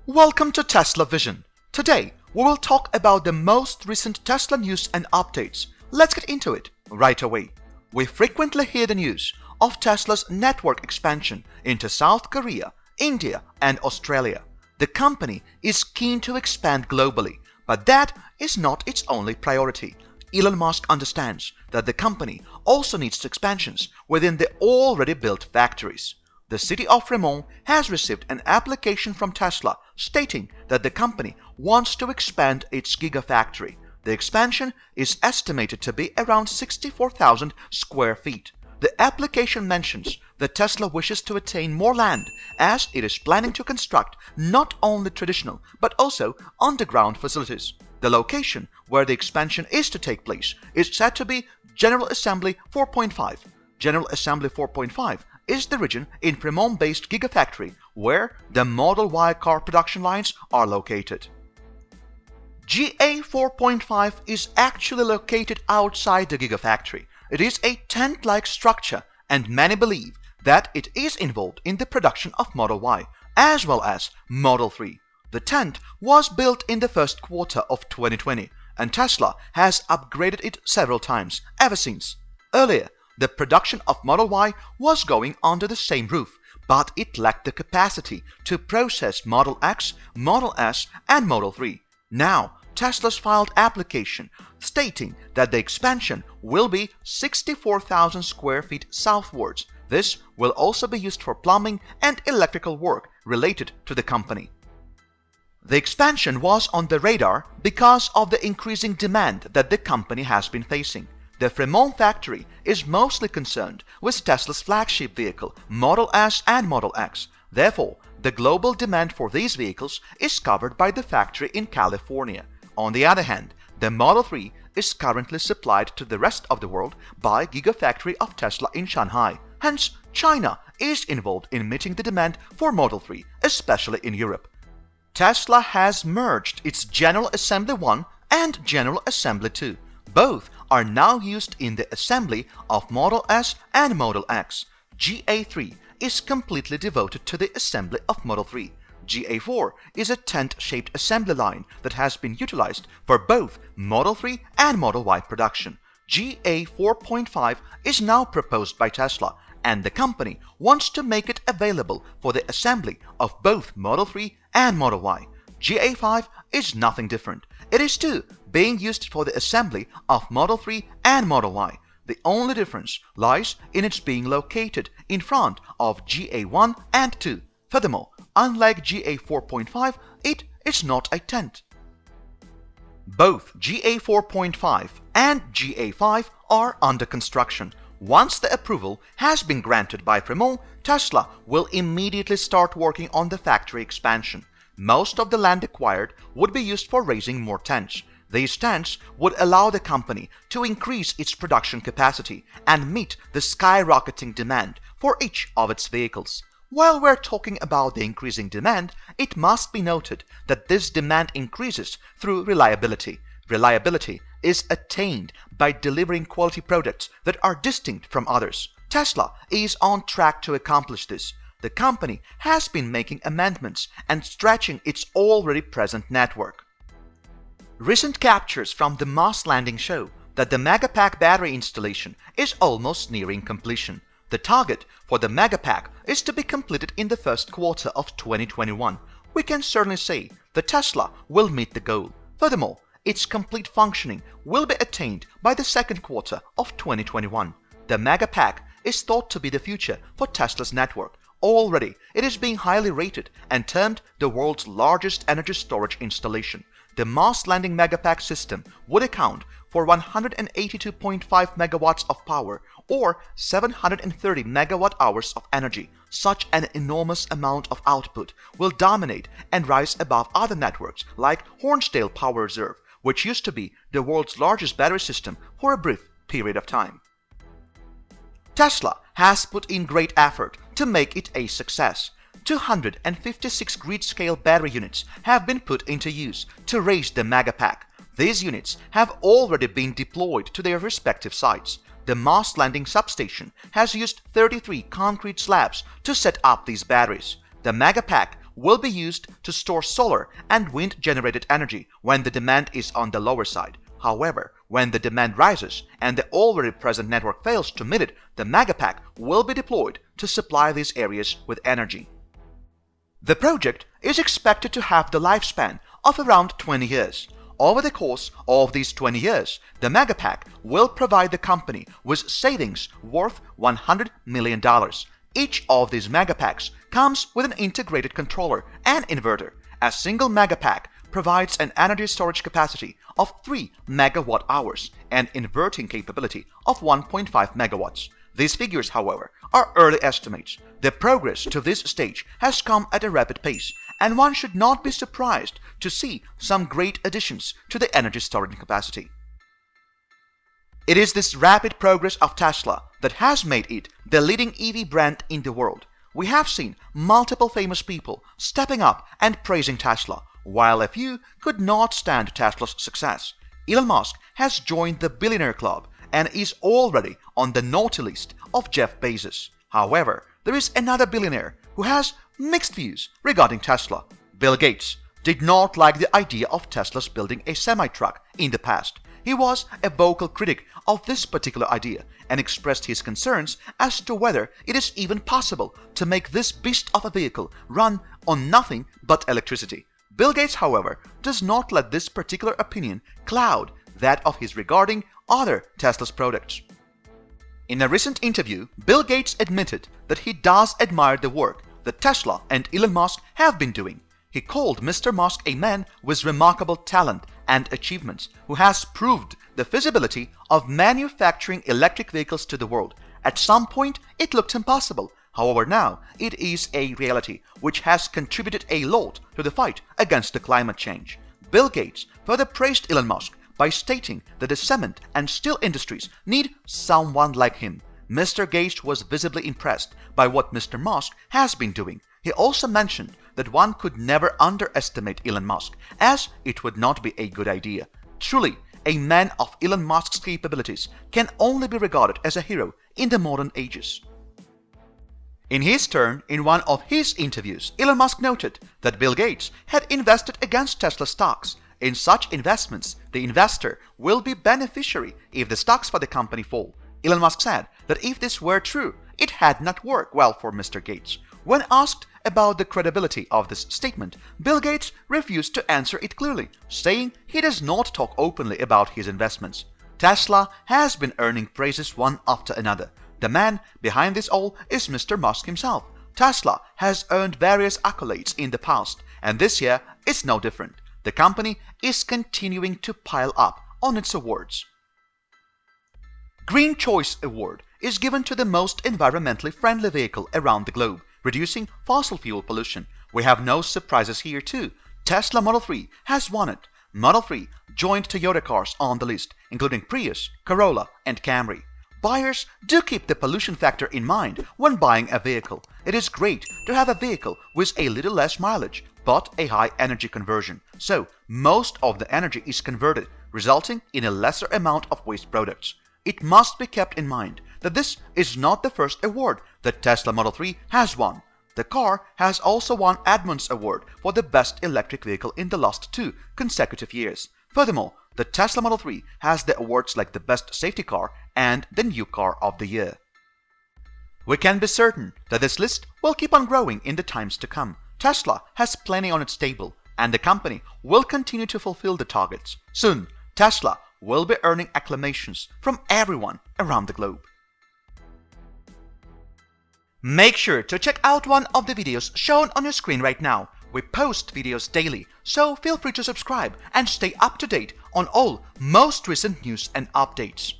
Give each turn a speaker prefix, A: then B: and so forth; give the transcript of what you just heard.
A: Welcome to Tesla Vision. Today, we will talk about the most recent Tesla news and updates. Let's get into it right away. We frequently hear the news of Tesla's network expansion into South Korea, India, and Australia. The company is keen to expand globally, but that is not its only priority. Elon Musk understands that the company also needs expansions within the already built factories. The city of Fremont has received an application from Tesla stating that the company wants to expand its Giga factory. The expansion is estimated to be around 64,000 square feet. The application mentions that Tesla wishes to attain more land as it is planning to construct not only traditional but also underground facilities. The location where the expansion is to take place is said to be General Assembly 4.5. General Assembly 4.5 is the region in Fremont-based Gigafactory where the Model Y car production lines are located. GA 4.5 is actually located outside the Gigafactory. It is a tent-like structure, and many believe that it is involved in the production of Model Y as well as Model 3. The tent was built in the first quarter of 2020, and Tesla has upgraded it several times ever since. Earlier, the production of Model Y was going under the same roof, but it lacked the capacity to process Model X, Model S, and Model 3. Now, Tesla's filed application stating that the expansion will be 64,000 square feet southwards. This will also be used for plumbing and electrical work related to the company. The expansion was on the radar because of the increasing demand that the company has been facing. The Fremont factory is mostly concerned with Tesla's flagship vehicle, Model S and Model X. Therefore, the global demand for these vehicles is covered by the factory in California. On the other hand, the Model 3 is currently supplied to the rest of the world by Gigafactory of Tesla in Shanghai. Hence, China is involved in meeting the demand for Model 3, especially in Europe. Tesla has merged its General Assembly 1 and General Assembly 2. Both are now used in the assembly of Model S and Model X. GA3 is completely devoted to the assembly of Model 3. GA4 is a tent-shaped assembly line that has been utilized for both Model 3 and Model Y production. GA 4.5 is now proposed by Tesla, and the company wants to make it available for the assembly of both Model 3 and Model Y. GA5 is nothing different. It is too being used for the assembly of Model 3 and Model Y. The only difference lies in its being located in front of GA1 and 2. Furthermore, unlike GA 4.5, it is not a tent. Both GA 4.5 and GA5 are under construction. Once the approval has been granted by Fremont, Tesla will immediately start working on the factory expansion. Most of the land acquired would be used for raising more tents. These tents would allow the company to increase its production capacity and meet the skyrocketing demand for each of its vehicles. While we're talking about the increasing demand, it must be noted that this demand increases through reliability. Reliability is attained by delivering quality products that are distinct from others. Tesla is on track to accomplish this. The company has been making amendments and stretching its already present network. Recent captures from the Mars landing show that the Megapack battery installation is almost nearing completion. The target for the Megapack is to be completed in the first quarter of 2021. We can certainly say that Tesla will meet the goal. Furthermore, its complete functioning will be attained by the second quarter of 2021. The Megapack is thought to be the future for Tesla's network. Already, it is being highly rated and termed the world's largest energy storage installation. The Mars landing Megapack system would account for 182.5 megawatts of power or 730 megawatt-hours of energy. Such an enormous amount of output will dominate and rise above other networks like Hornsdale Power Reserve, which used to be the world's largest battery system for a brief period of time. Tesla has put in great effort to make it a success. 256 grid-scale battery units have been put into use to raise the Megapack. These units have already been deployed to their respective sites. The Mars landing substation has used 33 concrete slabs to set up these batteries. The Megapack will be used to store solar and wind-generated energy when the demand is on the lower side. However, when the demand rises and the already present network fails to meet it, the Megapack will be deployed to supply these areas with energy. The project is expected to have the lifespan of around 20 years. Over the course of these 20 years, the Megapack will provide the company with savings worth $100 million. Each of these Megapacks comes with an integrated controller and inverter. A single Megapack provides an energy storage capacity of 3 megawatt-hours and inverting capability of 1.5 megawatts. These figures, however, are early estimates. The progress to this stage has come at a rapid pace, and one should not be surprised to see some great additions to the energy storage capacity. It is this rapid progress of Tesla that has made it the leading EV brand in the world. We have seen multiple famous people stepping up and praising Tesla, while a few could not stand Tesla's success. Elon Musk has joined the billionaire club and is already on the naughty list of Jeff Bezos. However, there is another billionaire who has mixed views regarding Tesla. Bill Gates did not like the idea of Tesla's building a semi-truck in the past. He was a vocal critic of this particular idea and expressed his concerns as to whether it is even possible to make this beast of a vehicle run on nothing but electricity. Bill Gates, however, does not let this particular opinion cloud that of his regarding other Tesla's products. In a recent interview, Bill Gates admitted that he does admire the work that Tesla and Elon Musk have been doing. He called Mr. Musk a man with remarkable talent and achievements who has proved the feasibility of manufacturing electric vehicles to the world. At some point, it looked impossible. However, now it is a reality which has contributed a lot to the fight against the climate change. Bill Gates further praised Elon Musk by stating that the cement and steel industries need someone like him. Mr. Gates was visibly impressed by what Mr. Musk has been doing. He also mentioned that one could never underestimate Elon Musk, as it would not be a good idea. Truly, a man of Elon Musk's capabilities can only be regarded as a hero in the modern ages. In his turn, in one of his interviews, Elon Musk noted that Bill Gates had invested against Tesla stocks. In such investments, the investor will be beneficiary if the stocks for the company fall. Elon Musk said that if this were true, it had not worked well for Mr. Gates. When asked about the credibility of this statement, Bill Gates refused to answer it clearly, saying he does not talk openly about his investments. Tesla has been earning praises one after another. The man behind this all is Mr. Musk himself. Tesla has earned various accolades in the past, and this year is no different. The company is continuing to pile up on its awards. Green Choice Award is given to the most environmentally friendly vehicle around the globe, reducing fossil fuel pollution. We have no surprises here too. Tesla Model 3 has won it. Model 3 joined Toyota cars on the list, including Prius, Corolla, and Camry. Buyers do keep the pollution factor in mind when buying a vehicle. It is great to have a vehicle with a little less mileage, but a high energy conversion. So, most of the energy is converted, resulting in a lesser amount of waste products. It must be kept in mind that this is not the first award that Tesla Model 3 has won. The car has also won Edmunds Award for the best electric vehicle in the last 2 consecutive years. Furthermore, the Tesla Model 3 has the awards like the best safety car and the new car of the year. We can be certain that this list will keep on growing in the times to come. Tesla has plenty on its table, and the company will continue to fulfill the targets. Soon, Tesla will be earning acclamations from everyone around the globe. Make sure to check out one of the videos shown on your screen right now. We post videos daily, so feel free to subscribe and stay up to date on all most recent news and updates.